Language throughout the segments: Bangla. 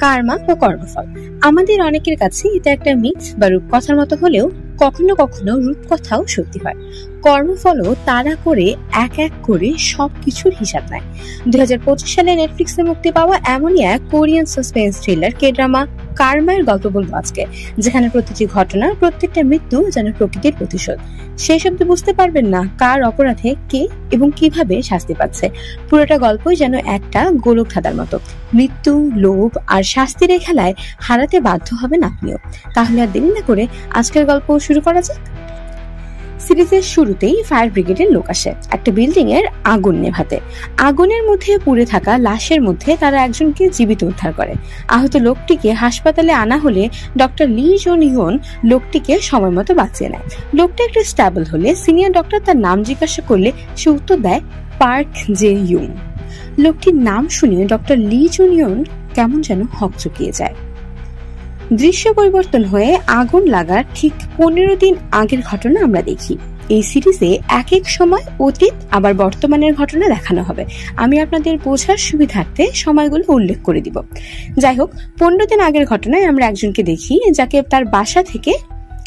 কার্মা বা কর্মফল। আমাদের অনেকের কাছে এটা একটা মিথ বা রূপকথার মতো হলেও কখনো কখনো রূপকথাও সত্যি হয়। কর্মফলও তাড়া করে এক এক করে সবকিছুর হিসাব নেয়। 2025 সালে নেটফ্লিক্সে মুক্তি পাওয়া এমনই এক Korean suspense thriller K drama কার্মার গল্প বলবো আজকে, যেখানে প্রতিটি ঘটনা, প্রত্যেকটা মৃত্যু যেন প্রকৃতির প্রতিশোধ। সেই শব্দে বুঝতে পারবেন না কার অপরাধে কে এবং কিভাবে শাস্তি পাচ্ছে। পুরোটা গল্পই যেন একটা গোলক ধাঁধার মতো। মৃত্যু, লোভ আর শাস্তির এই খেলায় হারাতে বাধ্য হবেন আপনিও। তাহলে আর দেরি না করে আজকের গল্প শুরু করা যাক। সিরিজের শুরুতেই ফায়ার ব্রিগেডের লোক আসে একটা বিল্ডিং এর আগুন নেভাতে। আগুনের মধ্যে পুড়ে থাকা লাশের মধ্যে তারা একজনকে জীবিত উদ্ধার করে। আহত লোকটিকে হাসপাতালে আনা হলে ডক্টর লি জোন ইয়ন লোকটিকে সময় মতো বাঁচিয়ে নেয়। লোকটা একটু স্টেবল হলে সিনিয়র ডক্টর তার নাম জিজ্ঞাসা করলে সে উত্তর দেয় পার্ক জে ইউং। লোকটির নাম শুনে ডক্টর লি জোন ইয়ন কেমন যেন হকচকিয়ে যায়। দৃশ্য পরিবর্তন হয়ে আগুন লাগার ঠিক 15 দিন আগের ঘটনা আমরা দেখি। এই সিরিজে এক এক সময় অতীত আবার বর্তমানের ঘটনা দেখানো হবে। আমি আপনাদের বোঝার সুবিধার্থে সময়গুলো উল্লেখ করে দিব। যাই হোক, 15 দিন আগের ঘটনায় আমরা একজনকে দেখি যাকে তার বাসা থেকে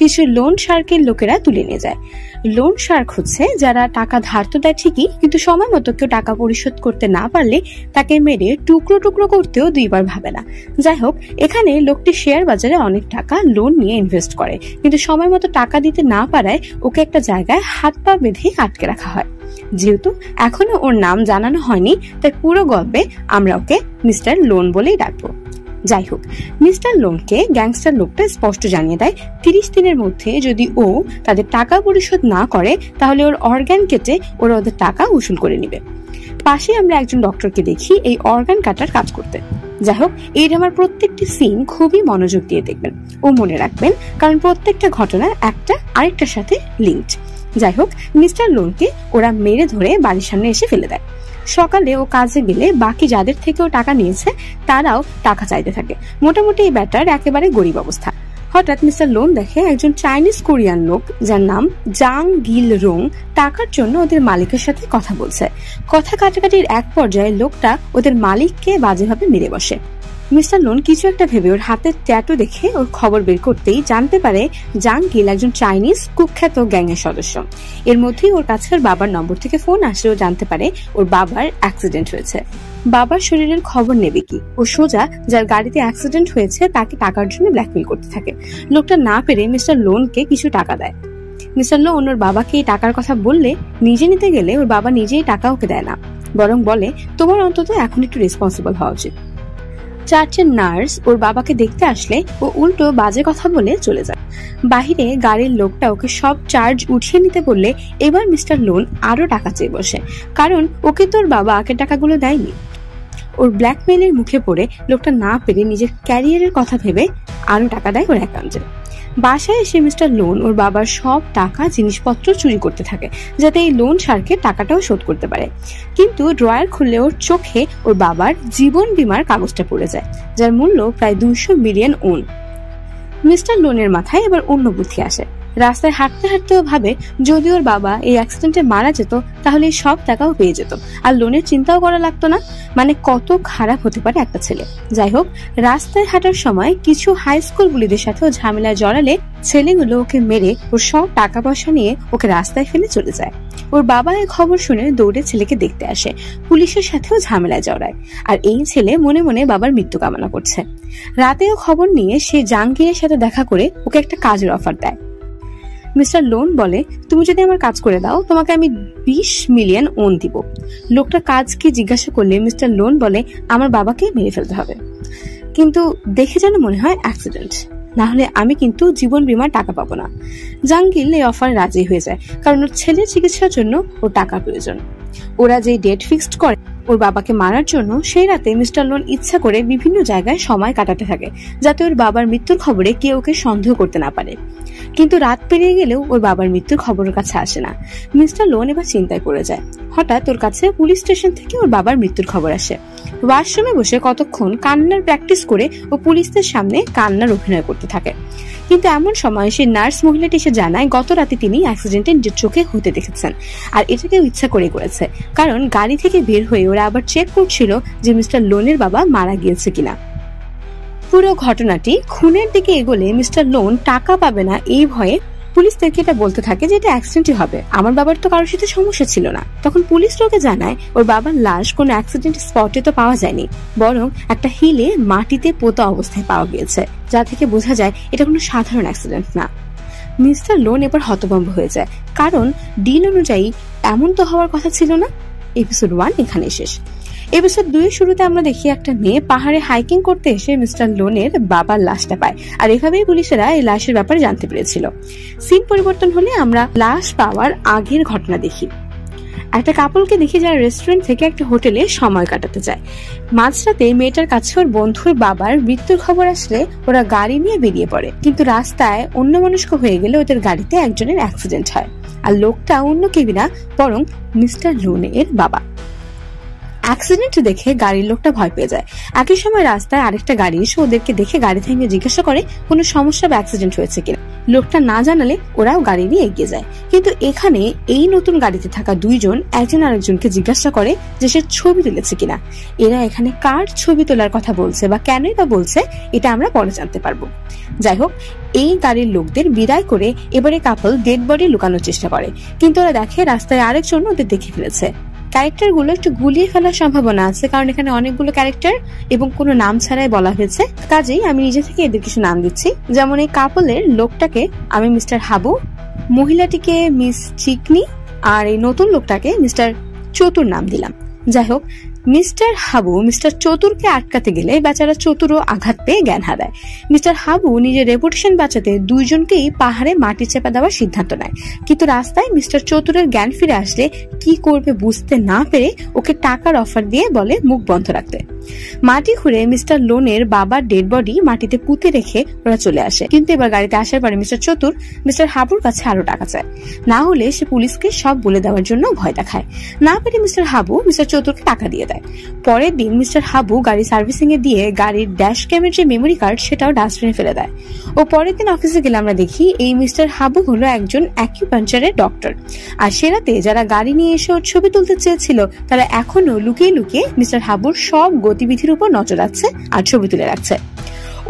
কিছু লোন শার্কের লোকেরা তুলে নিয়ে যায়। লোন শার্ক হচ্ছে যারা টাকা ধার তো দেয় ঠিকই, কিন্তু সময় মতো কেউ টাকা পরিশোধ করতে না পারলে তাকে মেরে টুকরো টুকরো করতেও দুইবার ভাবে না। যাই হোক, এখানে লোকটি শেয়ার বাজারে অনেক টাকা লোন নিয়ে ইনভেস্ট করে, কিন্তু সময় মতো টাকা দিতে না পারায় ওকে একটা জায়গায় হাত পা বেঁধে আটকে রাখা হয়। যেহেতু এখনো ওর নাম জানানো হয়নি, তাই পুরো গল্পে আমরা ওকে মিস্টার লোন বলেই ডাকবো। যাই হোক, মিস্টার লোনকে গ্যাংস্টার লোকটা স্পষ্ট জানিয়ে দেয় 30 দিনের মধ্যে যদি ও তাদের টাকা পরিশোধ না করে তাহলে ওর অর্গান কেটে ওরা ওদের টাকা উসুল করে নিবে। পাশে আমরা একজন ডক্টরকে দেখি এই অর্গান কাটার কাজ করতে। যাই হোক, এই ড্রামার প্রত্যেকটি সিন খুবই মনোযোগ দিয়ে দেখবেন ও মনে রাখবেন, কারণ প্রত্যেকটা ঘটনা একটা আরেকটার সাথে লিঙ্কড। যাই হোক, মিস্টার লোনকে ওরা মেরে ধরে বাড়ির সামনে এসে ফেলে দেয়। সকালে ও কাজে গেলে বাকি যাদের থেকেও টাকা নিয়েছে তারাও টাকা চাইতে থাকে। মোটামুটি এই ব্যাটার একেবারে গরিব অবস্থা। হঠাৎ মিস্টার লোন দেখে একজন চাইনিজ কোরিয়ান লোক যার নাম জাং গিল রোং টাকার জন্য ওদের মালিকের সাথে কথা বলছে। কথা কাটাকাটির এক পর্যায়ে লোকটা ওদের মালিককে বাজেভাবে মেরে বসে। মিস্টার লোন কিছু একটা ভেবে ওর হাতের ট্যাটু দেখে ওর খবর বের করতেই জানতে পারে জাং গিল একজন চাইনিজ কুখ্যাত গ্যাং এর সদস্য। এর মধ্যেই ওর কাছে ওর বাবার নম্বর থেকে ফোন আসলে ও জানতে পারে ওর বাবার অ্যাক্সিডেন্ট হয়েছে। বাবার শরীরের খবর নেবে কি, ও সোজা যার গাড়িতে অ্যাক্সিডেন্ট হয়েছে তাকে টাকার জন্য ব্ল্যাকমেল করতে থাকে। লোকটা না পেরে মিস্টার লোনকে কিছু টাকা দেয়। মিস্টার লোন ওর বাবাকে এই টাকার কথা বললে নিজে নিতে গেলে ওর বাবা নিজেই টাকা ওকে দেয় না, বরং বলে তোমার অন্তত এখন একটু রেসপন্সিবল হওয়া উচিত। চার্চের নার্স ওর বাবাকে দেখতে আসলে ও উল্টো বাজে কথা বলে চলে যায়। বাহিরে গাড়ির লোকটা ওকে সব চার্জ উঠিয়ে নিতে বললে এবার মিস্টার লোন আরো টাকা চেয়ে বসে, কারণ ওকে তোর বাবা আগের টাকাগুলো দেয়নি। ওর ব্ল্যাকমেইলের মুখে পড়ে লোকটা না পেরে নিজের ক্যারিয়ারের কথা ভেবে আরো টাকা দেয় ওর অ্যাকাউন্টে। বাসায় এসে মিস্টার লোন ওর বাবার সব টাকা জিনিসপত্র চুরি করতে থাকে যাতে এই লোন সারকে টাকাটাও শোধ করতে পারে। কিন্তু ড্রয়ার খুললে ওর চোখে ওর বাবার জীবন বীমার কাগজটা পড়ে যায়, যার মূল্য প্রায় 200 মিলিয়ন ওন। মিস্টার লোনের মাথায় এবার অন্য বুদ্ধি আসে। রাস্তায় হাঁটতে হাঁটতেও ভাবে যদি ওর বাবা এই অ্যাক্সিডেন্টে মারা যেত তাহলে এই সব টাকাও পেয়ে যেত আর লোনের চিন্তাও করা লাগতো না। মানে কত খারাপ হতে পারে একটা ছেলে। যাই হোক, রাস্তায় হাঁটার সময় কিছু হাই স্কুল বুলিদের সাথেও ঝামেলায় জড়ালে ছেলেগুলো ওকে মেরে ওর সব টাকা পয়সা নিয়ে ওকে রাস্তায় ফেলে চলে যায়। ওর বাবা এই খবর শুনে দৌড়ে ছেলেকে দেখতে আসে, পুলিশের সাথেও ঝামেলায় জড়ায়। আর এই ছেলে মনে মনে বাবার মৃত্যু কামনা করছে। রাতেও খবর নিয়ে সে জাহাঙ্গীরের সাথে দেখা করে ওকে একটা কাজের অফার দেয়। মিস্টার লোন বলে তুমি যদি আমার কাজ করে দাও তোমাকে আমি 20 মিলিয়ন ওন দিব। লোকটা কাজ কি জিজ্ঞাসা করলে মিস্টার লোন বলে আমার বাবাকে মেরে ফেলতে হবে, কিন্তু দেখে যেন মনে হয় অ্যাক্সিডেন্ট, না হলে আমি কিন্তু জীবন বীমার টাকা পাবো না। জাহাঙ্গীর এই অফারে রাজি হয়ে যায়, কারণ ওর ছেলের চিকিৎসার জন্য ওর টাকার প্রয়োজন। ওরা যে ডেট ফিক্সড করে ওর বাবাকে মারার জন্য, সেই রাতে মিস্টার লোন ইচ্ছা করে বিভিন্ন জায়গায় সময় কাটাতে থাকে যাতে ওর বাবার মৃত্যুর খবরে কেউ ওকে সন্দেহ করতে না পারে। কিন্তু রাত পেরিয়ে গেলেও ওর বাবার মৃত্যুর খবরের কাছে আসে না। মিস্টার লোন এবার চিন্তায় পড়ে যায়। হঠাৎ ওর কাছে পুলিশ স্টেশন থেকে ওর বাবার মৃত্যুর খবর আসে। ওয়াশরুমে বসে কতক্ষণ কান্নার প্র্যাকটিস করে ও পুলিশদের সামনে কান্নার অভিনয় করতে থাকে। কিন্তু এমন সময় সেই নার্স মহিলাটি এসে জানায় গত রাতে তিনি অ্যাক্সিডেন্টে নিজের চোখে হতে দেখেছেন, আর এটাকেও ইচ্ছা করে করেছে, কারণ গাড়ি থেকে বের হয়ে ওরা আবার চেক করছিল যে মিস্টার লোনের বাবা মারা গিয়েছে কিনা। পুরো ঘটনাটি খুনের দিকে এগোলে মিস্টার লোন টাকা পাবে না এই ভয়ে পুলিশ থেকে এটা বলতে থাকে যে এটা অ্যাক্সিডেন্টই হবে, আমার বাবার তো কারোর সাথে সমস্যা ছিল না। তখন পুলিশ লোকে জানায় ওর বাবার লাশ কোনো অ্যাক্সিডেন্ট স্পটে তো পাওয়া যায়নি, বরং একটা হিলে মাটিতে পোতা অবস্থায় পাওয়া গিয়েছে, যা থেকে বোঝা যায় এটা কোনো সাধারণ অ্যাক্সিডেন্ট না। মিস্টার লোন এবার হতভম্ব হয়ে যায়, কারণ ডিল অনুযায়ী এমন তো হওয়ার কথা ছিল না। এপিসোড 1 এখানে শেষ। এপিসোড 2 এর শুরুতে আমরা দেখি একটা মেয়ে পাহাড়ে হাইকিং করতে এসে মিস্টার লোনের বাবার লাশটা পায়, আর এভাবেই পুলিশেরা এই লাশের ব্যাপারে জানতে পেরেছিল। সিন পরিবর্তন হলে আমরা লাশ পাওয়ার আগের ঘটনা দেখি। একটা কাপলকে দেখি যারা রেস্টুরেন্ট থেকে একটা হোটেলে সময় কাটাতে যায়। মাঝরাতে মেয়েটার কাছে ওর বন্ধুর বাবার মৃত্যুর খবর আসলে ওরা গাড়ি নিয়ে বেরিয়ে পড়ে, কিন্তু রাস্তায় অন্যমনস্ক হয়ে গেলে ওদের গাড়িতে একজনের অ্যাক্সিডেন্ট হয়, আর লোকটা অন্য কেউ না, বরং মিস্টার লোনের বাবা। অ্যাক্সিডেন্ট দেখে গাড়ির লোকটা ভয় পেয়ে যায়। একই সময় রাস্তায় আরেকটা গাড়ি এসে ওদেরকে দেখে গাড়ি থেকে জিজ্ঞাসা করে কোনো সমস্যা বা অ্যাক্সিডেন্ট হয়েছে কিনা। লোকটা না জানালে ওরাও গাড়ি নিয়ে এগিয়ে যায়, কিন্তু এখানে এই নতুন গাড়িতে থাকা দুইজন একজন আরেকজনকে জিজ্ঞাসা করে যে সে ছবি তুলেছে কিনা। এরা এখানে কার ছবি তোলার কথা বলছে বা কেনই বা বলছে এটা আমরা পরে জানতে পারবো। যাই হোক, এই গাড়ির লোকদের বিদায় করে এবারে কাপল ডেড বডি লুকানোর চেষ্টা করে, কিন্তু ওরা দেখে রাস্তায় আরেকজন ওদের দেখে ফেলেছে। ক্যারেক্টার গুলো একটু গুলিয়ে ফেলার সম্ভাবনা আছে, কারণ এখানে অনেকগুলো ক্যারেক্টার এবং কোনো নাম ছাড়াই বলা হয়েছে, কাজেই আমি নিজে থেকে এদের কিছু নাম দিচ্ছি। যেমন এই কাপলের লোকটাকে আমি মিস্টার হাবু, মহিলাটিকে মিস চিকনি, আর এই নতুন লোকটাকে মিস্টার চতুর নাম দিলাম। যাই হোক, মিস্টার হাবু মিস্টার চতুরকে আটকাতে গেলে বেচারা চতুরও আঘাত পেয়ে জ্ঞান হারায়। মিস্টার হাবু নিজের রেপুটেশন বাঁচাতে দুইজনকেই পাহাড়ে মাটি চেপা দেওয়ার সিদ্ধান্ত নেয়, কিন্তু রাস্তায় মিস্টার চতুরের জ্ঞান ফিরে আসলে কি করবে বুঝতে না পেরে ওকে টাকার অফার দিয়ে বলে মুখ বন্ধ রাখতে। মাটি খুঁড়ে মিস্টার লোনের বাবার ডেড বডি মাটিতে পুঁতে রেখে ওরা চলে আসে, কিন্তু এবার গাড়িতে আসার পরে মিস্টার চতুর মিস্টার হাবুর কাছে আরো টাকা চায়, না হলে সে পুলিশকে সব বলে দেওয়ার জন্য ভয় দেখায়। না পেরে মিস্টার হাবু মিস্টার চতুরকে টাকা দিয়ে দেয়। পরের দিন মিস্টার হাবু গাড়ি সার্ভিসিং এ দিয়ে গাড়ির ড্যাশ ক্যামের যে মেমোরি কার্ড সেটাও ডাস্টবিনে ফেলে দেয়। ও পরের দিন অফিসে গেলে আমরা দেখি এই মিস্টার হাবু হলো একজন অ্যাকিউপাঞ্চারের ডক্টর, আর সে রাতে যারা গাড়ি নিয়ে এসে ওর ছবি তুলতে চেয়েছিল তারা এখনো লুকিয়ে লুকিয়ে মিস্টার হাবুর সব গতিবিধির উপর নজর রাখছে আর ছবি তুলে রাখছে।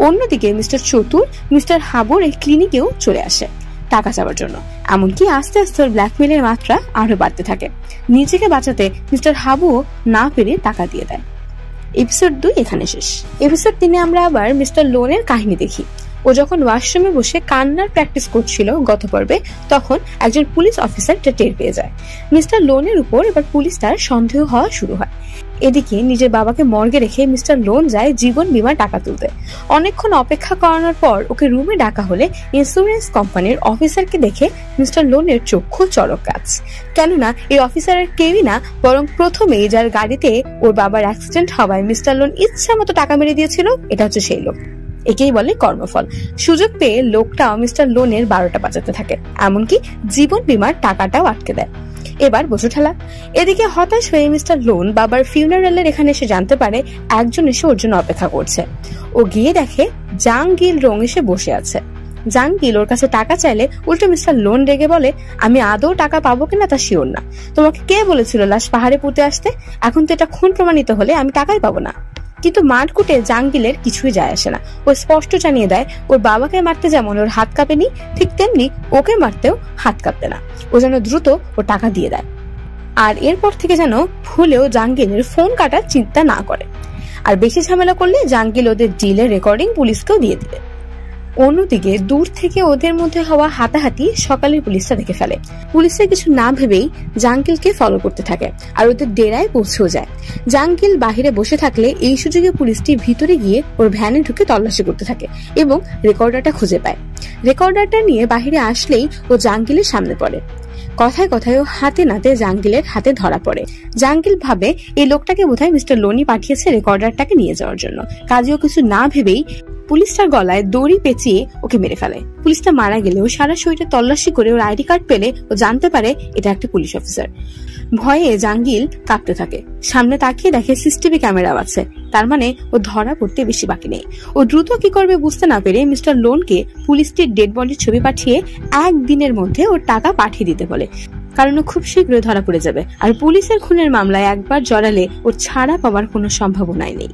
অন্যদিকে মিস্টার চতুর মিস্টার হাবুর এই ক্লিনিকেও চলে আসে টাকা চাওয়ার জন্য, এমনকি আস্তে আস্তে ওর ব্ল্যাকমেলের মাত্রা আরো বাড়তে থাকে। নিজেকে বাঁচাতে মিস্টার হাবুও না পেরে টাকা দিয়ে দেয়। এপিসোড 2 এখানে শেষ। এপিসোড 3 আমরা আবার মিস্টার লোনের কাহিনী দেখি। ও যখন ওয়াশরুমে বসে কান্নার প্র্যাকটিস করছিল গত পর্বে, তখন একজন পুলিশ অফিসার টের পেয়ে যায়। মিস্টার লোনের উপর এবার পুলিশটার সন্দেহ হওয়া শুরু হয়। এদিকে নিজের বাবাকে মর্গে রেখে মিস্টার লোন যায় জীবন বীমার টাকা তুলতে। অনেকক্ষণ অপেক্ষা করানোর পর ওকে রুমে ডাকা হলে ইন্স্যুরেন্স কোম্পানির অফিসারকে দেখে মিস্টার লোনের চক্ষু চড়ক গাছ, কেননা এই অফিসারের কেউই না, বরং প্রথমেই যার গাড়িতে ওর বাবার অ্যাক্সিডেন্ট হওয়ায় মিস্টার লোন ইচ্ছা মতো টাকা মেরে দিয়েছিল, এটা হচ্ছে সেই লোক। একেই বলে কর্মফল। সুযোগ পেয়ে লোকটাও মিস্টার লোনের 12টা বাজাতে থাকে, এমনকি জীবন বীমার টাকাটাও আটকে দেয়। এবার বসে ঠেলা। এদিকে হতাশ হয়ে মিস্টার লোন বাবার ফিউনারালের এখানে এসে জানতে পারে একজন এসে ওর জন্য অপেক্ষা করছে। ও গিয়ে দেখে জাঙ্গিল রং এসে বসে আছে। জাঙ্গিল ওর কাছে টাকা চাইলে উল্টো মিস্টার লোন রেগে বলে, আমি আদৌ টাকা পাবো কিনা তা শিওর না, তোমাকে কে বলেছিল লাশ পাহাড়ে পুঁতে আসতে? এখন তো এটা খুন প্রমাণিত হলে আমি টাকাই পাবো না। কিন্তু মারকুটে জাঙ্গিলের কিছুই যায় আসে না। ও স্পষ্ট জানিয়ে দেয় ওর বাবাকে মারতে যেমন ওর হাত কাঁপেনি, ঠিক তেমনি ওকে মারতেও হাত কাঁপবে না। ও যেন দ্রুত ও টাকা দিয়ে দেয়, আর এরপর থেকে যেন ভুলেও জাঙ্গিলের ফোন কাটার চিন্তা না করে। আর বেশি ঝামেলা করলে জাঙ্গিল ওদের ডিলের রেকর্ডিং পুলিশকেও দিয়ে দিবে। অন্যদিকে দূর থেকে ওদের মধ্যে হওয়া হাতাহাতি সকালের পুলিশরা দেখে ফেলে। পুলিশরা কিছু না ভেবেই জাঙ্গিলকে ফলো করতে থাকে আর ওদের ডেরায় পৌঁছেও যায়। জাঙ্গিল বাহিরে বসে থাকলে এই সুযোগে পুলিশটি ভিতরে গিয়ে ওর ভ্যানে ঢুকে তল্লাশি করতে থাকে এবং রেকর্ডারটা খুঁজে পায়। রেকর্ডারটা নিয়ে বাহিরে আসলেই ও জাঙ্গিলের সামনে পড়ে। কথায় কথায় ও হাতে নাতে জাঙ্গিলের হাতে ধরা পড়ে। জাঙ্গিল ভাবে এই লোকটাকে বোধহয় মিস্টার লোনি পাঠিয়েছে রেকর্ডারটাকে নিয়ে যাওয়ার জন্য। কাজেও কিছু না ভেবেই পুলিশটার গলায় দড়ি পেঁচিয়ে ওকে মেরে ফেলে। পুলিশটা মারা গেলেও সারা শরীরে তল্লাশি করে ওর আইডি কার্ড পেলে ও জানতে পারে এটা একটা পুলিশ অফিসার। ভয়ে জাঙ্গিল কাঁপতে থাকে। সামনে তাকিয়ে দেখে সিসিটিভি ক্যামেরাও আছে, তার মানে ও ধরা পড়তে বেশি বাকি নেই। ও দ্রুত কি করবে বুঝতে না পেরে মিস্টার লোনকে পুলিশটির ডেড বডির ছবি পাঠিয়ে একদিনের মধ্যে ওর টাকা পাঠিয়ে দিতে বলে, কারণ ও খুব শীঘ্রই ধরা পড়ে যাবে। আর পুলিশের খুনের মামলায় একবার জড়ালে ওর ছাড়া পাওয়ার কোনো সম্ভাবনাই নেই।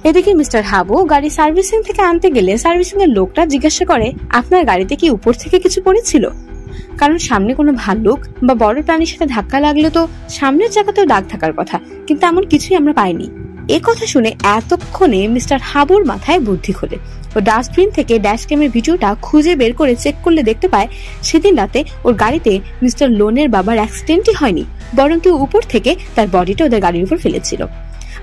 এদিকে মিস্টার হাবু গাড়ি সার্ভিসিং থেকে আনতে গেলে সার্ভিসিং এর লোকটা জিজ্ঞাসা করে, আপনার গাড়িতে কি উপর থেকে কিছু পড়েছিল? কারণ সামনে কোনো ভাল্লুক বা বড় প্রাণীর সাথে ধাক্কা লাগলে তো সামনের জায়গাতেও দাগ থাকার কথা, কিন্তু এমন কিছুই আমরা পাইনি। এ কথা শুনে এতক্ষণে মিস্টার হাবুর মাথায় বুদ্ধি খোলে। ও ডাস্টবিন থেকে ড্যাশ ক্যামের ভিডিওটা খুঁজে বের করে চেক করলে দেখতে পায় সেদিন রাতে ওর গাড়িতে মিস্টার লোনের বাবার অ্যাক্সিডেন্টই হয়নি, বরং কেউ উপর থেকে তার বডিটা ওদের গাড়ির উপর ফেলেছিল।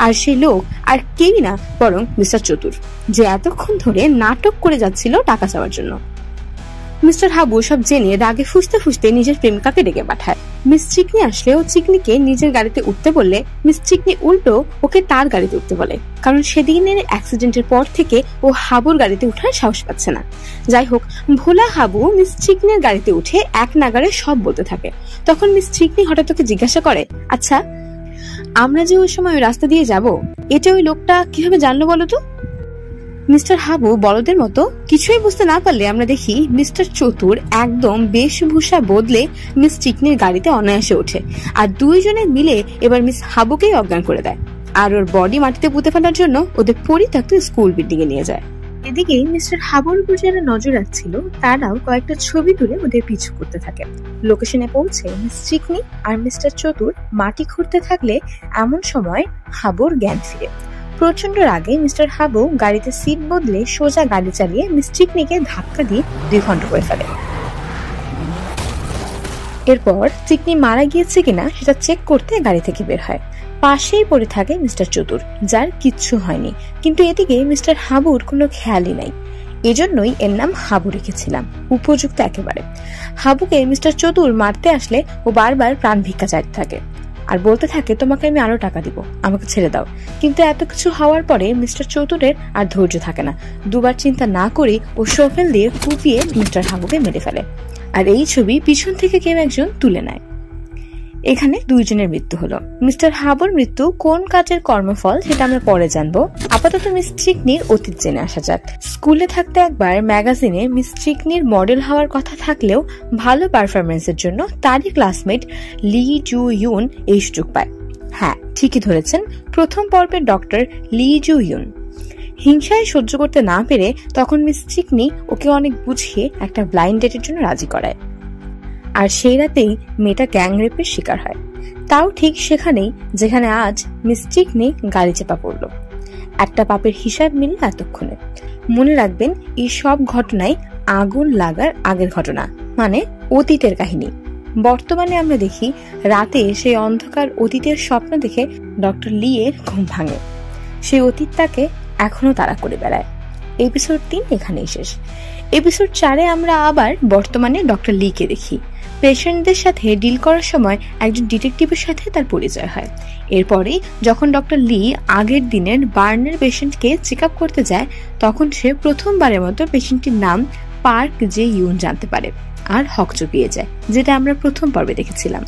আর সেই লোক আর কেউই না বরং মিস্টার চতুর, যে এতক্ষণ ধরে নাটক করে যাচ্ছিল টাকা চাওয়ার জন্য। মিস্টার হাবু সব জেনে রাগে ফুসতে ফুসতে নিজের প্রেমিকাকে ডেকে পাঠায়। মিস চিকনি আসলে ও চিকনিকে নিজের গাড়িতে উঠতে বললে মিস চিকনি উল্টো ওকে তার গাড়িতে উঠতে বলে, কারণ সেদিনের অ্যাক্সিডেন্টের পর থেকে ও হাবুর গাড়িতে উঠার সাহস পাচ্ছে না। যাই হোক, ভোলা হাবু মিস চিকনির গাড়িতে উঠে এক নাগারে সব বলতে থাকে। তখন মিস চিকনি হঠাৎ ওকে জিজ্ঞাসা করে, আচ্ছা আমরা যে ওই সময় ওই রাস্তা দিয়ে যাব, এটা ওই লোকটা কিভাবে জানলো বলো তো? মিস্টার হাবু বলদের মতো কিছুই বুঝতে না পারলে আমরা দেখি মিস্টার চতুর একদম বেশভূষা বদলে মিস চিকনির গাড়িতে অনায়াসে ওঠে, আর দুইজনে মিলে এবার মিস হাবুকেই অজ্ঞান করে দেয়, আর ওর বডি মাটিতে পুঁতে ফেলার জন্য ওদের পরিত্যক্ত স্কুল বিল্ডিং এ নিয়ে যায়। এদিকে মিস্টার হাবুর উপর যারা নজর রাখছিল তারাও কয়েকটা ছবি তুলে ওদের পিছু করতে থাকে। লোকেশনে পৌঁছে মিস চিকনি আর মিস্টার চতুর মাটি খুঁড়তে থাকলে এমন সময় হাবুর জ্ঞান ফিরে। প্রচন্ড রাগে মিস্টার হাবু গাড়িতে সিট বদলে সোজা গাড়ি চালিয়ে মিস চিকনিকে ধাক্কা দিয়ে 2 ঘন্টা করে ফেলে। এরপর চিকনি মারা গিয়েছে কিনা সেটা চেক করতে গাড়ি থেকে বের হয়। পাশেই পড়ে থাকে মিস্টার চতুর, যার কিচ্ছু হয়নি, কিন্তু এদিকে মিস্টার হাবুর কোনো খেয়ালই নাই। এজন্যই এর নাম হাবু রেখেছিলাম, উপযুক্ত একেবারে। হাবুকে মিস্টার চতুর মারতে আসলে ও বারবার প্রাণ ভিক্ষা চাইতে থাকে আর বলতে থাকে, তোমাকে আমি আরো টাকা দিব, আমাকে ছেড়ে দাও। কিন্তু এত কিছু হওয়ার পরে মিস্টার চতুরের আর ধৈর্য থাকে না, দুবার চিন্তা না করে ও শোফেল দিয়ে কুপিয়ে মিস্টার হাবুকে মেরে ফেলে। আর এই ছবি পিছন থেকে কেউ একজন তুলে নেয়। এখানে দুইজনের মৃত্যু হলো। মিস্টার হাবুর মৃত্যু কোন কাজের কর্মফল সেটা আমরা পরে জানবো। আপাতত মিস চিকনির অতীত জেনে আসা যাক। স্কুলে থাকতে একবার ম্যাগাজিনে মিস চিকনির মডেল হওয়ার কথা থাকলেও ভালো পারফরমেন্সের জন্য তারই ক্লাসমেট লি জু ইউন এই সুযোগ পায়। হ্যাঁ, ঠিকই ধরেছেন, প্রথম পর্বের ডক্টর লি জু ইউন। হিংসায় সহ্য করতে না পেরে তখন মিস চিকনি ওকে অনেক বুঝিয়ে একটা ব্লাইন্ড ডেটের জন্য রাজি করায়, আর সেই রাতেই মেয়েটা গ্যাং রেপের শিকার হয়। তাও ঠিক সেখানেই যেখানে আজ মিস চিকনি গাড়ি চেপা পড়ল। একটা পাপের হিসাব মিলল এতক্ষণে। মনে রাখবেন, এই সব ঘটনাই আগুন লাগার আগের ঘটনা, মানে অতীতের কাহিনী। বর্তমানে আমরা দেখি রাতে সেই অন্ধকার অতীতের স্বপ্ন দেখে ডক্টর লি এর ঘুম ভাঙে। সেই অতীত তাকে এখনো তাড়া করে বেড়ায়। এপিসোড 3 এখানেই শেষ। এপিসোড 4-এ আমরা আবার বর্তমানে ডক্টর লি কে দেখি। পেশেন্টদের সাথে ডিল করার সময় একজন ডিটেকটিভের সাথে তার পরিচয় হয়। এরপরে যখন ডক্টর লি আগের দিনের বার্নের পেশেন্টকে চেক আপ করতে যায়, তখন সে প্রথমবারের মতো পেশেন্টটির নাম পার্ক জে ইউন জানতে পারে আর হকচকিয়ে যায়, যেটা আমরা প্রথম পর্বে দেখেছিলাম।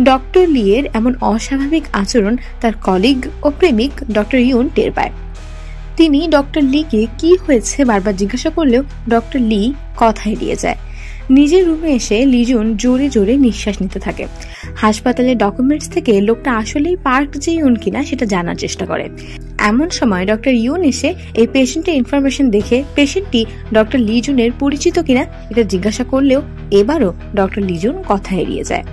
ডক্টর লি এর এমন অস্বাভাবিক আচরণ তার কলিগ ও প্রেমিক ডক্টর ইউন টের পায়। তিনি ডক্টর লি কে কি হয়েছে বারবার জিজ্ঞাসা করলেও ডক্টর লি কথা এড়িয়ে যায়। নিজের রুমে এসে লিজুন জোরে জোরে নিঃশ্বাস নিতে থাকে। হাসপাতালের ডকুমেন্টস থেকে লোকটা আসলেই পার্ক জে ইউন কিনা সেটা জানার চেষ্টা করে। এমন সময় ডক্টর ইউন এসে এই পেশেন্টের ইনফরমেশন দেখে পেশেন্টটি ডক্টর লিজুনের পরিচিত কিনা এটা জিজ্ঞাসা করলেও এবারও ডক্টর লিজুন কথা এড়িয়ে যায়।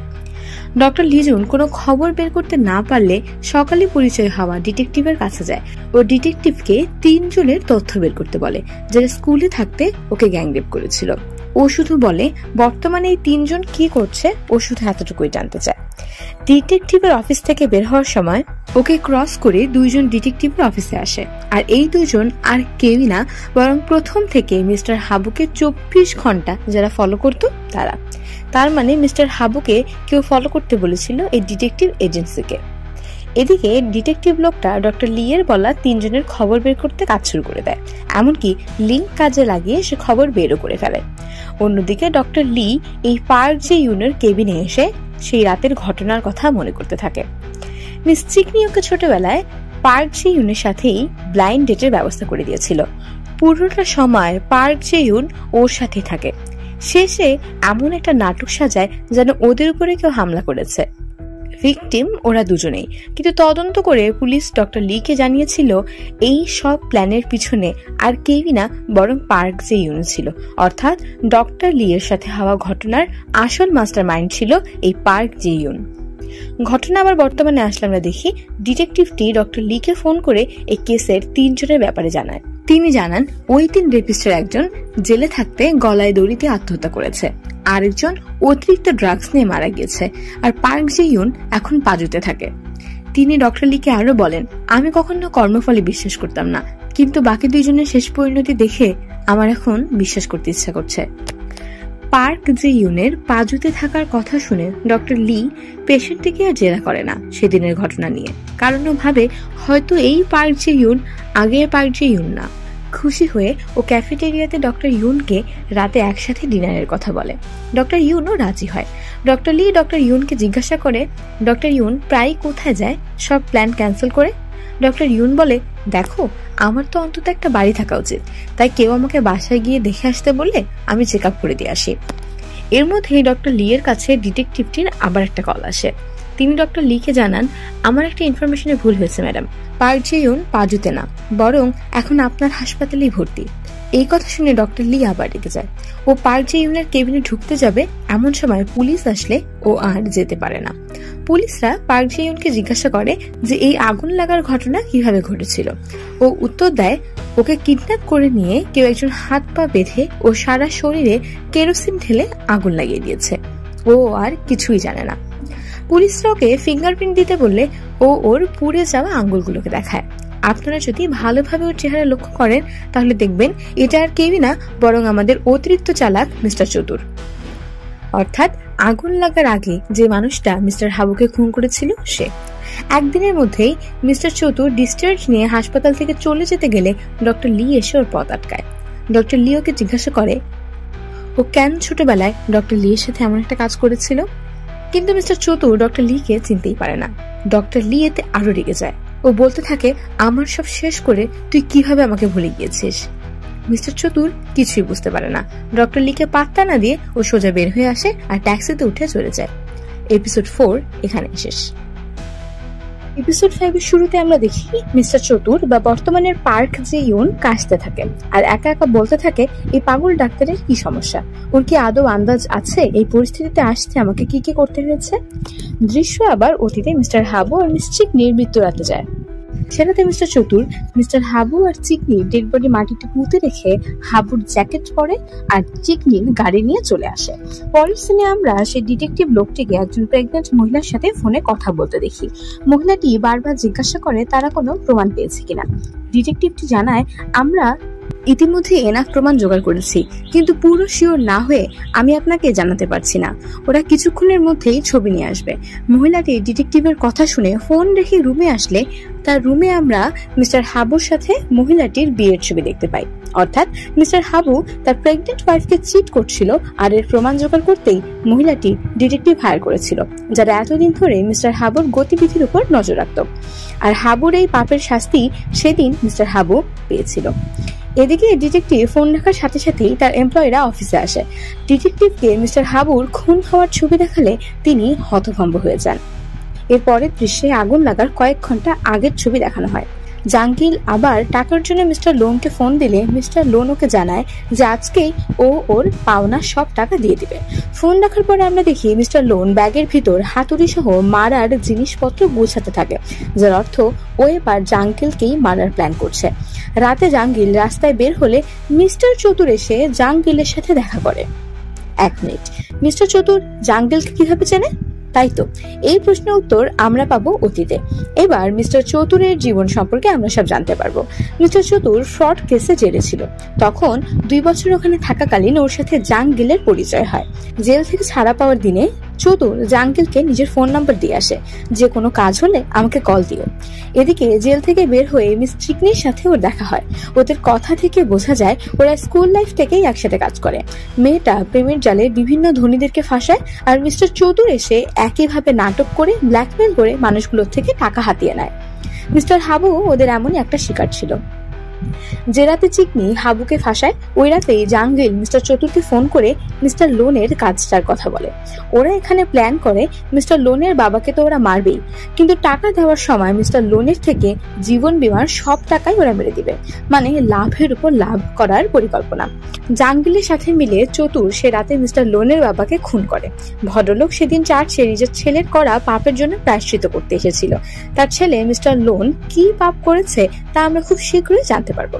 ডক্টর লিজুন কোনো খবর বের করতে না পারলে সকালে পরিচয় হওয়া ডিটেকটিভের কাছে যায় ও ডিটেকটিভকে 3 জনের তথ্য বের করতে বলে, যারা স্কুলে থাকতে ওকে গ্যাংরেপ করেছিল। ও শুধু বলে বর্তমানে এই 3 জন কি করছে ও শুধু এতটুকুই জানতে চায়। ডিটেকটিভের অফিস থেকে বের হওয়ার সময় ওকে ক্রস করে 2 জন ডিটেকটিভের অফিসে আসে, আর এই 2 জন আর কেউই না বরং প্রথম থেকে মিস্টার হাবুকে 24 ঘন্টা যারা ফলো করতো তারা। তার মানে মিস্টার হাবুকে কেউ ফলো করতে বলেছিল এই ডিটেকটিভ এজেন্সিকে। এদিকে ডিটেকটিভ লোকটা ডক্টর লি এর বলা 3 জনের খবর বের করতে কাজ শুরু করে দেয়, এমনকি লিঙ্ক কাজে লাগিয়ে সে খবর বেরও করে ফেলে। অন্যদিকে ডক্টর লি এই পার্ক জে ইউনের কেবিনে এসে সেই রাতের ঘটনার কথা মনে করতে থাকে। মিস চিকনি ওকে ছোটবেলায় পার্ক জে ইউনের সাথেই ব্লাইন্ড ডেটের ব্যবস্থা করে দিয়েছিল। পুরোটা সময় পার্ক জে ইউন ওর সাথে থাকে। শেষে এমন একটা নাটক সাজায় যেন ওদের উপরে কেউ হামলা করেছে। ভিকটিম ওরা দুজনেই, কিন্তু তদন্ত করে পুলিশ ডক্টর লিকে জানিয়েছিল এই সব প্ল্যানের পিছনে আর কেউই না বরং পার্ক জে ইউন ছিল। অর্থাৎ ডক্টর লি এর সাথে হওয়া ঘটনার আসল মাস্টার মাইন্ড ছিল এই পার্ক জে ইউন। ঘটনা আবার বর্তমানে আসলে আমরা দেখি ডিটেকটিভটি ডক্টর লিকে ফোন করে এই কেসের 3 জনের ব্যাপারে জানায়। তিনি জানান ওই 3 রেপিস্টের একজন জেলে থাকতে গলায় দড়ি দিয়ে আত্মহত্যা করেছে, আরেকজন অতিরিক্ত ড্রাগস নিয়ে মারা গিয়েছে, আর পার্ক জে ইউন এখন পাজুতে থাকে। তিনি ডক্টর লিকে আরো বলেন, আমি কখনো কর্মফলে বিশ্বাস করতাম না, কিন্তু বাকি 2 জনের শেষ পরিণতি দেখে আমার এখন বিশ্বাস করতে ইচ্ছা করছে। পার্ক জে ইউনের পাজুতে থাকার কথা শুনে ডক্টর লি পেশেন্টটিকে আর জেরা করে না সেদিনের ঘটনা নিয়ে, কারণ ও ভাবে হয়তো এই পার্ক জে ইউন আগের পার্ক জে ইউন না। খুশি হয়ে ও ক্যাফেটেরিয়াতে ডক্টর ইউনকে রাতে একসাথে ডিনারের কথা বলে। ডক্টর ইউনও রাজি হয়। ডক্টর লি ডক্টর ইউনকে জিজ্ঞাসা করে ডক্টর ইউন প্রায় কোথায় যায় সব প্ল্যান ক্যান্সেল করে। ডক্টর ইউন বলে, দেখো আমার তো অন্তত একটা বাড়ি থাকা উচিত, তাই কেউ আমাকে বাসায় গিয়ে দেখে আসতে বললে আমি চেক আপ করে দিয়ে আসি। এর মধ্যেই ডক্টর লি এর কাছে ডিটেকটিভটির আবার একটা কল আসে। তিনি ডক্টর লিকে জানান, আমার একটা ইনফরমেশনে ভুল হয়েছে ম্যাডাম, পার্ক জে ইউন পাজুতে না বরং এখন আপনার হাসপাতালেই ভর্তি। এই কথা শুনে ডক্টর লি আবার রেগে যায়। ও পার্ক জে ইউনের কেবিনে ঢুকতে যাবে, এমন সময় পুলিশ আসলে ও আর যেতে পারে না। পুলিশরা পার্ক জে ইউনকে জিজ্ঞাসা করে যে এই আগুন লাগার ঘটনা কিভাবে ঘটেছিল। ও উত্তর দেয়, ওকে কিডন্যাপ করে নিয়ে কেউ একজন হাত পা বেঁধে ও সারা শরীরে কেরোসিন ঢেলে আগুন লাগিয়ে দিয়েছে। ও আর কিছুই জানে না। পুলিশরা ওকে ফিঙ্গারপ্রিন্ট দিতে বললে ও ওর পুড়ে যাওয়া আঙ্গুলগুলোকে দেখায়। আপনারা যদি ভালোভাবে ওর চেহারা লক্ষ্য করেন তাহলে দেখবেন এটা আর কেউই না বরং আমাদের অতিরিক্ত চালাক মিস্টার চতুর। অর্থাৎ আগুন লাগার আগে যে মানুষটা মিস্টার হাবুকে খুন করেছিল সে। একদিনের মধ্যেই মিস্টার চতুর ডিসচার্জ নিয়ে হাসপাতাল থেকে চলে যেতে গেলে ডক্টর লি এসে ওর পথ আটকায়। ডক্টর লি ওকে জিজ্ঞাসা করে ও কেন ছোটবেলায় ডক্টর লি এর সাথে এমন একটা কাজ করেছিল, কিন্তু মিস্টার চতুর ডক্টর লিকে চিনতেই পারে না। ডক্টর লি এতে আরো রেগে যায়। ও বলতে থাকে, আমার সব শেষ করে তুই কিভাবে আমাকে ভুলে গিয়েছিস। মিস্টার চতুর কিছুই বুঝতে পারে না। ডক্টর লিকে পাত্তা না দিয়ে ও সোজা বের হয়ে আসে আর ট্যাক্সিতে উঠে চলে যায়। এপিসোড 4 এখানে শেষ। এপিসোড 5 এর শুরুতে আমরা দেখি মিস্টার চতুর বা বর্তমানের পার্ক জে ইউন কাশতে থাকে আর একা একা বলতে থাকে এই পাগল ডাক্তারের কি সমস্যা, ওর কি আদৌ আন্দাজ আছে এই পরিস্থিতিতে আসতে আমাকে কি কি করতে হয়েছে। দৃশ্য আবার অতীতে মিস্টার হাবু আর মিস চিকনির মৃত্যু রাতে যায়। সেটাতে মিস্টার চতুর মিস্টার হাবু আর চিকনির ডেড বডি মাটিতে পুঁতে রেখে হাবুর জ্যাকেট পরে আর চিকনির গাড়ি নিয়ে চলে আসে। পরের সিনে আমরা সেই ডিটেকটিভ লোকটিকে একজন প্রেগনেন্ট মহিলার সাথে ফোনে কথা বলতে দেখি। মহিলাটি বারবার জিজ্ঞাসা করে তারা কোনো প্রমাণ পেয়েছে কিনা। ডিটেকটিভটি জানায়, আমরা ইতিমধ্যে এনাফ প্রমাণ জোগাড় করেছি, কিন্তু পুরো শিওর না হয়ে আমি আপনাকে জানাতে পারছি না। ওরা কিছুক্ষণের মধ্যেই ছবি নিয়ে আসবে। মহিলাটি ডিটেকটিভের কথা শুনে ফোন রেখে রুমে আসলে তার রুমে আমরা মিস্টার হাবুর সাথে মহিলাটির বিয়ের ছবি দেখতে পাই। অর্থাৎ মিস্টার হাবু তার প্রেগনেন্ট ওয়াইফকে চিট করছিল আর এর প্রমাণ জোগাড় করতেই মহিলাটি ডিটেকটিভ হায়ার করেছিল, যারা এতদিন ধরে মিস্টার হাবুর গতিবিধির উপর নজর রাখত। আর হাবুর এই পাপের শাস্তি সেদিন মিস্টার হাবু পেয়েছিল। এদিকে ডিটেকটিভ ফোন রাখার সাথে সাথেই তার এমপ্লয়িরা অফিসে আসে। ডিটেকটিভকে মিস্টার হাবুর খুন হওয়ার ছবি দেখালে তিনি হতভম্ব হয়ে যান। এর পরের দৃশ্যে আগুন লাগার কয়েক ঘন্টা আগের ছবি দেখানো হয়। জাঙ্গিল আবার টাকার জন্য মিস্টার লোনকে ফোন দিলে মিস্টার লোন ওকে জানায় যে আজকেই ও ওর পাওনা সব টাকা দিয়ে দিবে। ফোন রাখার পরে আমরা দেখি মিস্টার লোন ব্যাগের ভিতর হাতুড়ি সহ মারার জিনিসপত্র গোছাতে থাকে, যার অর্থ ও এবার জাঙ্গিলকেই মারার প্ল্যান করছে। রাতে জাঙ্গিল রাস্তায় বের হলে মিস্টার চতুর এসে জাঙ্গিলের সাথে দেখা করে। 1 মিনিট, মিস্টার চতুর জাঙ্গিলকে কিভাবে চেনে? তাই তো, এই প্রশ্নের উত্তর আমরা পাবো অতীতে। এবার মিস্টার চতুরের জীবন সম্পর্কে আমরা সব জানতে পারবো। মিস্টার চতুর ফ্রড কেসে জেলে ছিল। তখন 2 বছর ওখানে থাকাকালীন ওর সাথে জাঙ্গিলের পরিচয় হয়। জেল থেকে ছাড়া পাওয়ার দিনে চতুর জাঙ্গিলকে নিজের ফোন নাম্বার দিয়ে আসে, যে কোনো কাজ হলে আমাকে কল দিও। এদিকে জেল থেকে বের হয়ে মিস চিকনির সাথে ওর দেখা হয়। ওদের কথা থেকে বোঝা যায় ওরা স্কুল লাইফ থেকেই একসাথে কাজ করে। মেয়েটা প্রেমের জালে বিভিন্ন ধনীদেরকে ফাঁসায় আর মিস্টার চতুর এসে একইভাবে নাটক করে ব্ল্যাকমেল করে মানুষগুলোর থেকে টাকা হাতিয়ে নেয়। মিস্টার হাবু ওদের এমনই একটা শিকার ছিল। যে রাতে চিকনি হাবুকে ফাঁসায় ওই রাতেই জাঙ্গিল মিস্টার চতুরকে ফোন করে মিস্টার লোনের কাজটার কথা বলে। ওরা এখানে প্ল্যান করে মিস্টার লোনের বাবাকে তো ওরা মারবেই, কিন্তু টাকা দেওয়ার সময় মিস্টার লোনের থেকে জীবন বীমার সব টাকাই ওরা মেরে দিবে, মানে লাভের উপর লাভ করার পরিকল্পনা। জাঙ্গিলের সাথে মিলে চতুর সে রাতে মিস্টার লোনের বাবাকে খুন করে। ভদ্রলোক সেদিন চার্চে নিজের ছেলের করা পাপের জন্য প্রায়শ্চিত্ত করতে এসেছিল। তার ছেলে মিস্টার লোন কি পাপ করেছে তা আমরা খুব শীঘ্রই জানতে পারবো।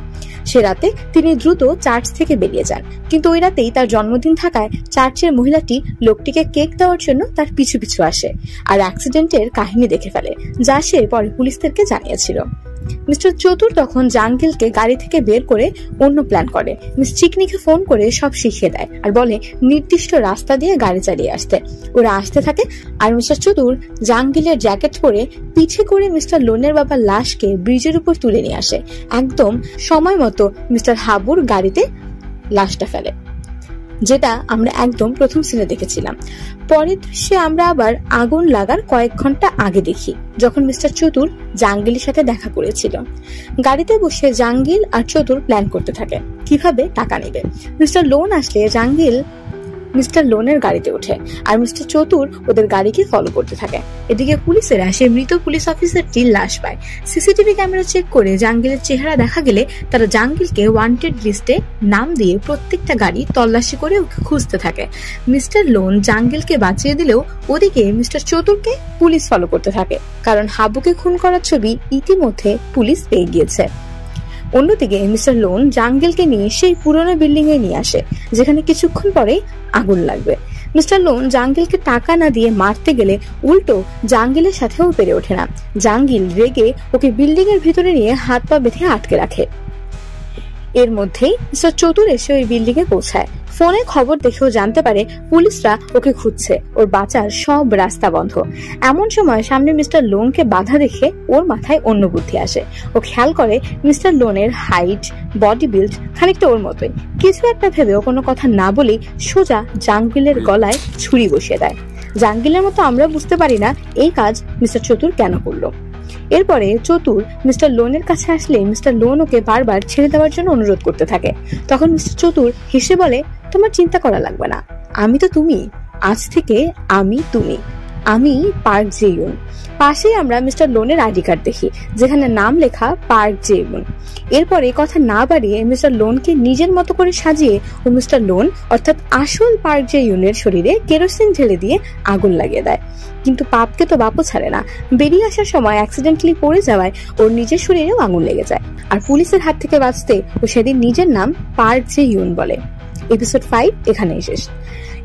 সে রাতে তিনি দ্রুত চার্চ থেকে বেরিয়ে যান, কিন্তু ওই রাতেই তার জন্মদিন থাকায় চার্চের মহিলাটি লোকটিকে কেক দেওয়ার জন্য তার পিছু পিছু আসে আর অ্যাক্সিডেন্টের কাহিনী দেখে ফেলে, যা সে পরে পুলিশদেরকে জানিয়েছিল। মিস্টার চতুর তখন জাঙ্গিলকে গাড়ি থেকে বের করে অন্য প্ল্যান করে। মিস চিকনিকে ফোন করে সব শিখিয়ে দেয় আর বলে নির্দিষ্ট রাস্তা দিয়ে গাড়ি চালিয়ে আসতে। ওরা আসতে থাকে আর মিস্টার চতুর জাঙ্গিলের জ্যাকেট পরে পিছে করে মিস্টার লোনের বাবার লাশকে ব্রিজের উপর তুলে নিয়ে আসে। একদম সময় মতো মিস্টার হাবুর গাড়িতে লাশটা ফেলে, যেটা আমরা একদম প্রথম সিনে দেখেছিলাম। পরের দৃশ্যে আমরা আবার আগুন লাগার কয়েক ঘন্টা আগে দেখি, যখন মিস্টার চতুর জাঙ্গিলের সাথে দেখা করেছিল। গাড়িতে বসে জাঙ্গিল আর চতুর প্ল্যান করতে থাকে কিভাবে টাকা নেবে। মিস্টার লোন আসলে জাঙ্গিল মিস্টার লোনের গাড়িতে ওঠে আর মিস্টার চতুর ওদের গাড়িকে ফলো করতে থাকে। এদিকে পুলিশেরা সে মৃত পুলিশ অফিসারটির লাশ পায়। সিসিটিভি ক্যামেরা চেক করে জাঙ্গিলের চেহারা দেখা গেলে তারা জাঙ্গিলকে ওয়ান্টেড লিস্টে নাম দিয়ে প্রত্যেকটা গাড়ি তল্লাশি করে ওকে খুঁজতে থাকে। মিস্টার লোন জাঙ্গিলকে বাঁচিয়ে দিলেও ওদিকে মিস্টার চতুরকে পুলিশ ফলো করতে থাকে, কারণ হাবুকে খুন করার ছবি ইতিমধ্যে পুলিশ পেয়ে গিয়েছে। অন্যদিকে মিস্টার লোন জাঙ্গিলকে নিয়ে সেই পুরোনো বিল্ডিং এ নিয়ে আসে, যেখানে কিছুক্ষণ পরে আগুন লাগবে। মিস্টার লোন জাঙ্গিলকে টাকা না দিয়ে মারতে গেলে উল্টো জাঙ্গিলের সাথেও পেরে ওঠে না। জাঙ্গিল রেগে ওকে বিল্ডিং এর ভিতরে নিয়ে হাত পা বেঁধে আটকে রাখে। এর মধ্যেই মিস্টার চতুর এসে ওই বিল্ডিং এ পৌঁছায়। ফোনে খবর দেখেও জানতে পারে পুলিশরা ওকে খুঁজছে, ওর বাঁচার সব রাস্তা বন্ধ। এমন সময় সামনে মিস্টার লোনকে বাধা দেখে ওর মাথায় অন্য বুদ্ধি আসে। ও খেয়াল করে মিস্টার লোনের হাইট, বডি বিল্ড খানিকটা ওর মতোই। কিছু একটা ভেবে ও কোনো কথা না বলেই সোজা জাঙ্গিলের গলায় ছুরি বসিয়ে দেয়। জাঙ্গিলের মতো আমরা বুঝতে পারি না এই কাজ মিস্টার চতুর কেন করলো। এরপরে চতুর মিস্টার লোনের কাছে আসলে মিস্টার লোন ওকে বারবার ছেড়ে দেওয়ার জন্য অনুরোধ করতে থাকে। তখন মিস্টার চতুর হেসে বলে, তোমার চিন্তা করা লাগবে না, আমি তো তুমি, আজ থেকে আমি তুমি, আমি পার্ক জে ইউন। পাশেই আমরা মিস্টার লোনের আইডি কার্ড দেখি, যেখানে নাম লেখা পার্ক জে ইউন। এরপরে কথা না বাড়িয়ে মিস্টার লোনকে নিজের মতো করে সাজিয়ে ও মিস্টার লোন অর্থাৎ আসল পার্ক জে ইউনের শরীরে কেরোসিন ঢেলে দিয়ে আগুন লাগিয়ে দেয়। কিন্তু পাপকে তো বাপও ছাড়ে না। বেরিয়ে আসার সময় অ্যাক্সিডেন্টালি পড়ে যাওয়ায় ওর নিজের শরীরেও আগুন লেগে যায়। আর পুলিশের হাত থেকে বাঁচতে ও সেদিন নিজের নাম পার্ক জে ইউন বলে। এপিসোড 5 এখানেই শেষ।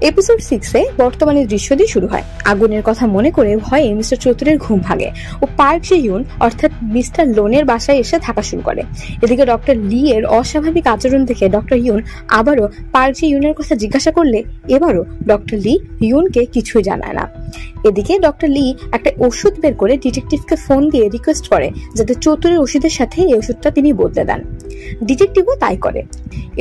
এপিসোড 6 বর্তমানের দৃশ্য দিয়ে শুরু হয়। আগুনের কথা মনে করে ভয়ে মিস্টার চতুরের ঘুম ভাঙে ও পার্ক জে ইউন অর্থাৎ মিস্টার লোনের বাসায় এসে থাকা শুরু করে। এদিকে ডক্টর লি এর অস্বাভাবিক আচরণ দেখে ডক্টর ইউন আবারও পার্ক জে ইউনের কথা জিজ্ঞাসা করলে এবারও ডক্টর লি ইউনকে কিছুই জানায় না। এদিকে ডক্টর লি একটা ওষুধ বের করে ডিটেকটিভকে ফোন দিয়ে রিকোয়েস্ট করে যাতে চতুরের ওষুধের সাথে এই ওষুধটা তিনি বদলে দেন। ডিটেকটিভও তাই করে।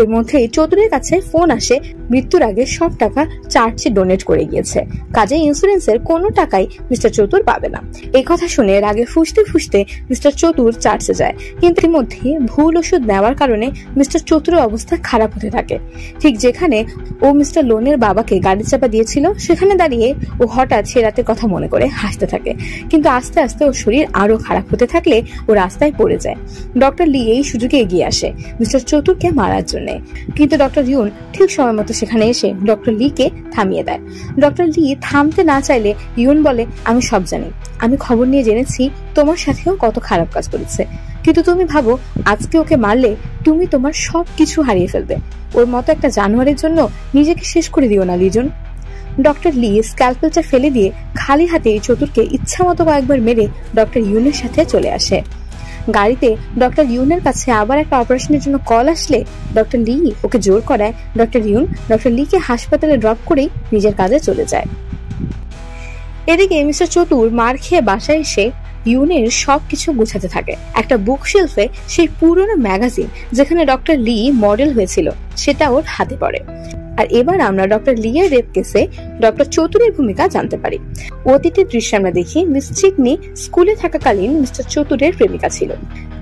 এর মধ্যে চতুরের কাছে ফোন আসে মৃত্যুর আগে সব টাকা চার্চে ডোনেট করে গিয়েছে, কাজে ইন্স্যুরেন্সের কোনো টাকাই মিস্টার চতুর পাবে না। এই কথা শুনে আগে ফুসতে ফুসতে মিস্টার চতুর চার্চে যায়, কিন্তু এর মধ্যে ভুল ওষুধ নেওয়ার কারণে মিস্টার চতুরের অবস্থা খারাপ হতে থাকে। ঠিক যেখানে ও মিস্টার লোনের বাবাকে গাড়ি চাপা দিয়েছিল সেখানে দাঁড়িয়ে ও হঠাৎ সে রাতের কথা মনে করে হাসতে থাকে, কিন্তু আস্তে আস্তে ওর শরীর আরো খারাপ হতে থাকলে ও রাস্তায় পড়ে যায়। ডক্টর লি এই সুযোগে এগিয়ে আসে মিস্টার চতুরকে মারার জন্য, কিন্তু ডক্টর ইউন ঠিক সময় মতো সেখানে এসে ডক্টর লি কে থামিয়ে দেয়। ডক্টর লি থামতে না চাইলে ইউন বলে, আমি সব জানি, আমি খবর নিয়ে জেনেছি তোমার সাথেও কত খারাপ কাজ করেছে, কিন্তু তুমি ভাবো আজকে ওকে মারলে তুমি তোমার সব কিছু হারিয়ে ফেলবে। ওর মতো একটা জানোয়ারের জন্য নিজেকে শেষ করে দিও না লিজন। ডক্টর লি স্ক্যালপেলটা ফেলে দিয়ে খালি হাতে চতুরকে ইচ্ছা মতো কয়েকবার মেরে ডক্টর ইউনের সাথে চলে আসে। গাড়িতে ডক্টর ইউনের কাছে আবার একটা অপারেশনের জন্য কল আসলে ডক্টর লি ওকে জোর করায় ডক্টর ইউন ডক্টর লিকে হাসপাতালে ড্রপ করেই নিজের কাজে চলে যায়। এদিকে মিস্টার চতুর মার খেয়ে বাসায় এসে ইউনের সবকিছু গুছাতে থাকে। একটা বুক শেলফে সেই পুরনো ম্যাগাজিন যেখানে ডক্টর লি মডেল হয়েছিল সেটা ওর হাতে পড়ে। আর এবার আমরা ডক্টর লি এর রেপ কেসে ডক্টর চতুরের ভূমিকা জানতে পারি। অতীতের দৃশ্যে আমরা দেখি মিস চিকনি স্কুলে থাকাকালীন মিস্টার চতুরের প্রেমিকা ছিল।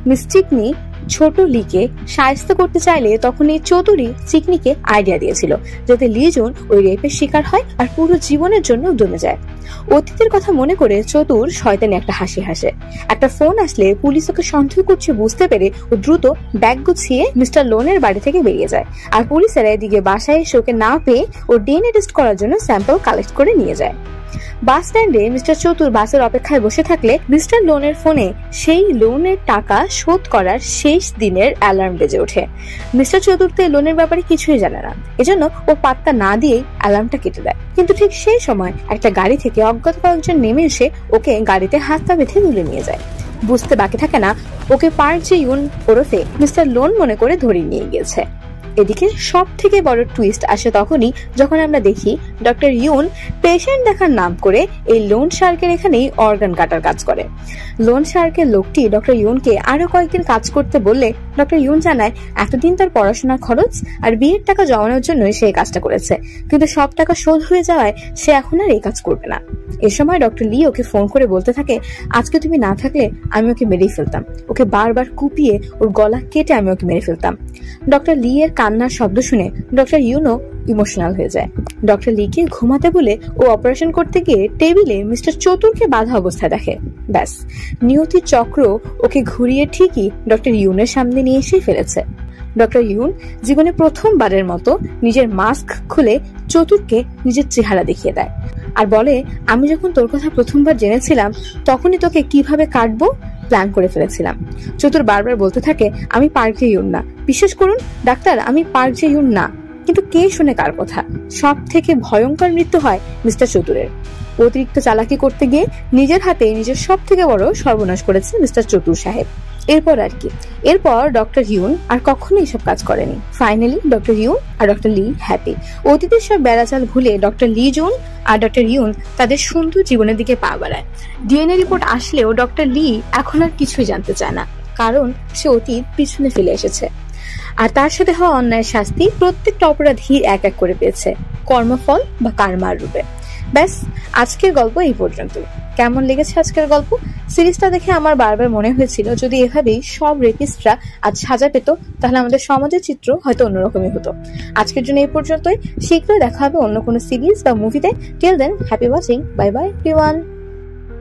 মিস চিকনি ছোট লিকে শায়েস্তা করতে চাইলে তখন এই চতুরী চিকনিকে আইডিয়া দিয়েছিল যাতে লিজন ওই রেপের শিকার হয় আর পুরো জীবনের জন্য দমে যায়। অতীতের কথা মনে করে চতুর শয়তানি একটা হাসি হাসে। একটা ফোন আসলে পুলিশ ওকে সন্দেহ করছে বুঝতে পেরে ও দ্রুত ব্যাগ গুছিয়ে মিস্টার লোনের বাড়ি থেকে বেরিয়ে যায়। আর পুলিশেরা এদিকে বাসায় এসে ওকে না পেয়ে ও ডিএনএ টেস্ট করার জন্য স্যাম্পল কালেক্ট করে নিয়ে যায়। বাস স্ট্যান্ডে মিস্টার চতুর বাসের অপেক্ষায় বসে থাকলে মিস্টার লোনের ফোনে সেই লোনের টাকা শোধ করার শেষ দিনের অ্যালার্ম বেজে ওঠে। মিস্টার চতুর্থ লোনের ব্যাপারে কিছুই জানে না, এজন্য ও পাত্তা না দিয়েই অ্যালার্মটা কেটে দেয়। কিন্তু ঠিক সেই সময় একটা গাড়ি থেকে অজ্ঞাত কয়েকজন নেমে এসে ওকে গাড়িতে হাত পা বেঁধে তুলে নিয়ে যায়। বুঝতে বাকি থাকে না ওকে পার্ক যে ইউন ওরফে মিস্টার লোন মনে করে ধরিয়ে নিয়ে গেছে। এদিকে সব থেকে বড় টুইস্ট আসে তখনই যখন আমরা দেখি ডক্টর ইউন পেশেন্ট দেখার নাম করে এই লোন শার্কের এখানেই অর্গান কাটার কাজ করে। লোন শার্কের লোকটি ডক্টর ইউনকে আরো কয়েকদিন কাজ করতে বললে ডক্টর ইউন জানায় এতদিন তার পড়াশোনার খরচ আর বিয়ের টাকা জমানোর জন্যই সে এই কাজটা করেছে, কিন্তু সব টাকা শোধ হয়ে যাওয়ায় সে এখন আর এই কাজ করবে না। এ সময় ডক্টর লি ওকে ফোন করে বলতে থাকে আজকে তুমি না থাকলে আমি ওকে মেরেই ফেলতাম, ওকে বারবার কুপিয়ে ওর গলা কেটে আমি ওকে মেরে ফেলতাম। ডক্টর লি এর কান্নার শব্দ শুনে ডক্টর ইউনো ইমোশনাল হয়ে যায়। ডক্টর লিকে ঘুমাতে বলে ও অপারেশন করতে গিয়ে টেবিলে মিস্টার চতুরকে বাঁধা অবস্থায় দেখে। ব্যাস, নিয়তির চক্র ওকে ঘুরিয়ে ঠিকই ডক্টর ইউনের সামনে নিয়ে এসে ফেলেছে। ডক্টর ইউন জীবনে প্রথমবারের মতো নিজের মাস্ক খুলে চতুরকে নিজের চেহারা দেখিয়ে দেয় আর বলে আমি যখন তোর কথা প্রথমবার জেনেছিলাম তখনই তোকে কিভাবে কাটবো প্ল্যান করে ফেলেছিলাম। চতুর বারবার বলতে থাকে আমি পার্ক জে ইউন না, বিশ্বাস করুন ডাক্তার আমি পার্ক জে ইউন না। কিন্তু কে শুনে কার কথা? সব থেকে ভয়ঙ্কর মৃত্যু হয় মিস্টার চতুরের। অতিরিক্ত চালাকি করতে গিয়ে নিজের হাতে নিজের সব থেকে বড় সর্বনাশ করেছে মিস্টার চতুর সাহেব। এরপর আর কি, এরপর ডক্টর ইউন আর কখনো এইসব কাজ করেনি। ফাইনালি ডক্টর ইউন আর ডক্টর লি হ্যাপি। অতীতের সব বেড়াচাল ভুলে ডক্টর লি জুন আর ডক্টর ইউন তাদের সুন্দর জীবনের দিকে পা বাড়ায়। ডিএনএ রিপোর্ট আসলেও ডক্টর লি এখন আর কিছুই জানতে চায় না, কারণ সে অতীত পিছনে ফেলে এসেছে। আর তার সাথে হওয়া অন্যায়ের শাস্তি প্রত্যেকটা অপরাধী এক এক করে পেয়েছে কর্মফল বা কার্মার রূপে। ব্যাস, আজকের গল্প এই পর্যন্ত। কেমন লেগেছে আজকের গল্প? সিরিজটা দেখে আমার বারবার মনে হয়েছিল যদি এভাবেই সব রেপিস্টরা আজ সাজা পেত তাহলে আমাদের সমাজের চিত্র হয়তো অন্যরকমই হতো। আজকের জন্য এই পর্যন্তই। শীঘ্রই দেখা হবে অন্য কোনো সিরিজ বা মুভিতে। Till then, happy watching. Bye bye everyone.